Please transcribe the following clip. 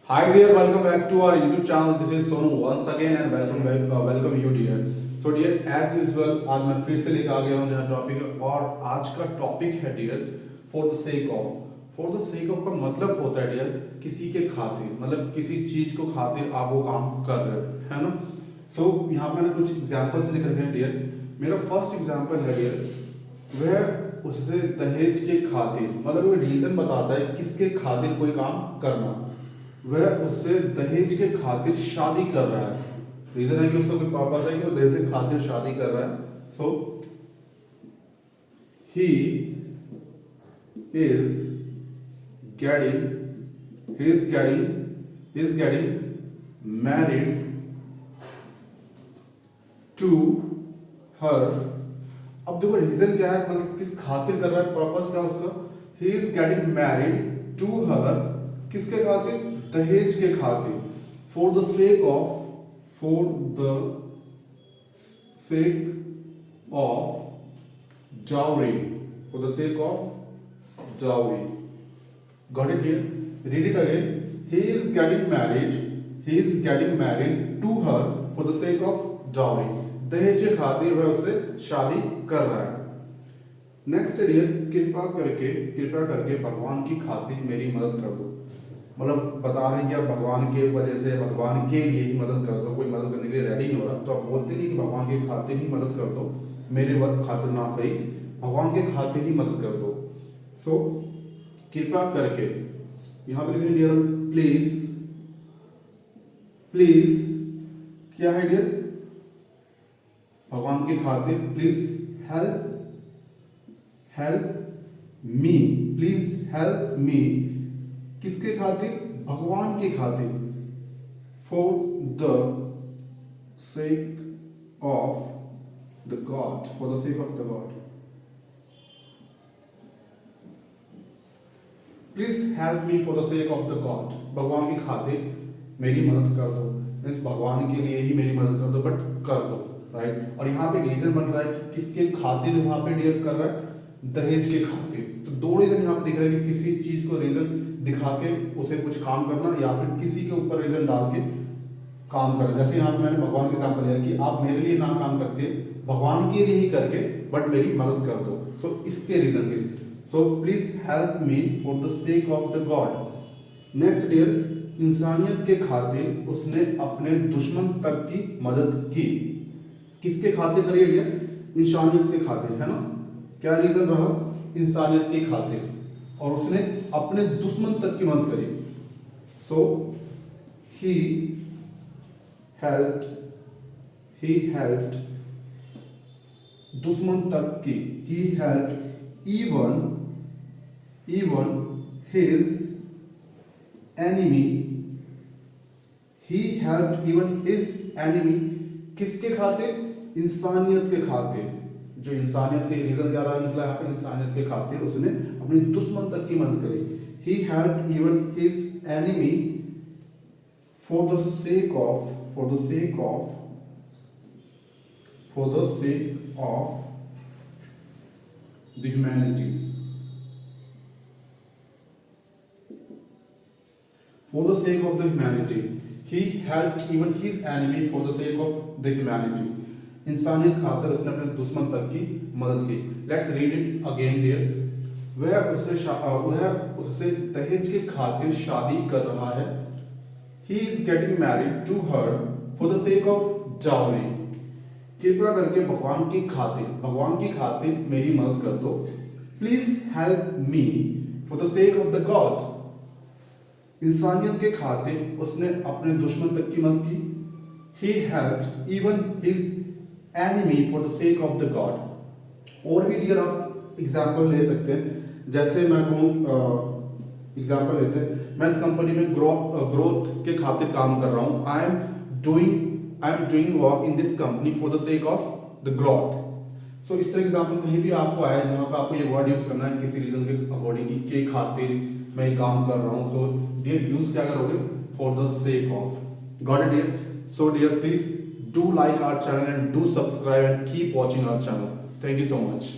Hi dear, welcome back to our YouTube channel. This is Sonu once again and welcome you dear. So dear, as usual आज मैं फिर से लेकर आ गया हूँ नया टॉपिक और आज का टॉपिक है dear for the sake of. For the sake of का मतलब होता है डियर किसी के खातिर, मतलब किसी चीज को खातिर आप वो काम कर रहे हो, है ना। सो यहाँ पे मैंने कुछ एग्जांपल्स लिख रखे हैं डियर। मेरा फर्स्ट एग्जांपल है डियर, वह उससे दहेज के खातिर, मतलब वो रीजन बताता है किसके खातिर कोई काम करना। वह उससे दहेज के खातिर शादी कर रहा है। रीजन है कि उसका कोई पर्पस है कि वो दहेज के खातिर शादी कर रहा है। So he is getting married to her. अब देखो रीजन क्या है, मतलब किस खातिर कर रहा है, पर्पस क्या है उसका। He is getting married to her, किसके खातिर, दहेज के खातिर। For the sake of dowry. Got it dear? Read it again. He is getting married to her for the sake of dowry. दहेज के खातिर वह उससे शादी कर रहा है। नेक्स्ट डियर, कृपया करके भगवान की खातिर मेरी मदद कर दो। मतलब बता रहे हैं कि आप भगवान के वजह से, भगवान के लिए ही मदद कर दो। कोई मदद करने के लिए रेडी नहीं हो रहा तो आप बोलते नहीं कि भगवान के खातिर ही मदद कर दो, मेरे वक्त खातिर ना सही, भगवान के खातिर ही मदद कर दो। सो कृपया करके यहाँ पे लिखेंगे डियर प्लीज क्या है डियर, भगवान के खातिर प्लीज हेल्प मी। किसके खातिर, भगवान के खातिर। For the sake of the God. Please help me for the sake of the God. भगवान की खातिर मेरी मदद कर दो, मीन्स भगवान के लिए ही मेरी मदद कर दो, बट कर दो, राइट। और यहाँ पे रीजन बन रहा है कि किसके खातिर वहां पे डियर कर रहा है, दहेज के खातिर। तो दो रीजन यहाँ पे दिख रहा है कि किसी चीज को रीजन दिखा के उसे कुछ काम करना, या फिर किसी के ऊपर रीजन डाल के काम करना। जैसे यहाँ पे मैंने भगवान के एग्जांपल लिया कि आप मेरे लिए ना काम करके भगवान के लिए ही करके बट मेरी मदद कर दो। सो इसके रीजन के, so please help me for the sake of the god. Next dear, इंसानियत के खातिर उसने अपने दुश्मन तक की मदद की। किसके खातिर करिए डियर, इंसानियत के खातिर, है ना। क्या रीजन रहा, इंसानियत के खातिर, और उसने अपने दुश्मन तक की मदद करी। सो ही हेल्प्ड दुश्मन तक की, ही हेल्प्ड इवन हिज एनिमी। ही हेल्प्ड इवन हिज एनिमी। किसके खातिर, इंसानियत के खातिर। जो इंसानियत के रीजन क्या रहा निकला यहाँ पे, इंसानियत के खातिर उसने अपने दुश्मन तक की मदद करी। He helped even his enemy for the sake of the humanity. For the sake of the humanity, he helped even his enemy for the sake of the humanity. इंसानियत खातिर उसने अपने दुश्मन तक की मदद की। Let's read it again dear. वह उससे दहेज के खातिर शादी कर रहा है। He is getting married to her for the sake of dowry. कृपया करके भगवान की खातिर मेरी मदद कर दो। Please help me for the sake of the God. इंसानियत के खातिर उसने अपने दुश्मन तक की मदद की। ही helped even his enemy for the sake of the God. और भी डियर आप एग्जाम्पल ले सकते हैं। जैसे मैं कहूँ, एग्जाम्पल लेते हैं, मैं इस कंपनी में ग्रोथ के खातिर काम कर रहा हूँ। I am doing work in this company for the sake of the growth. So इस तरह एग्जाम्पल कहीं भी आपको आया जहाँ पर आपको ये वर्ड यूज करना है किसी रीजन के अकॉर्डिंग के खातिर मैं ये काम कर रहा हूँ, तो डियर यूज क्या करोगे, for the sake of. Got it dear? So dear please do like our channel and do subscribe and keep watching our channel. Thank you so much.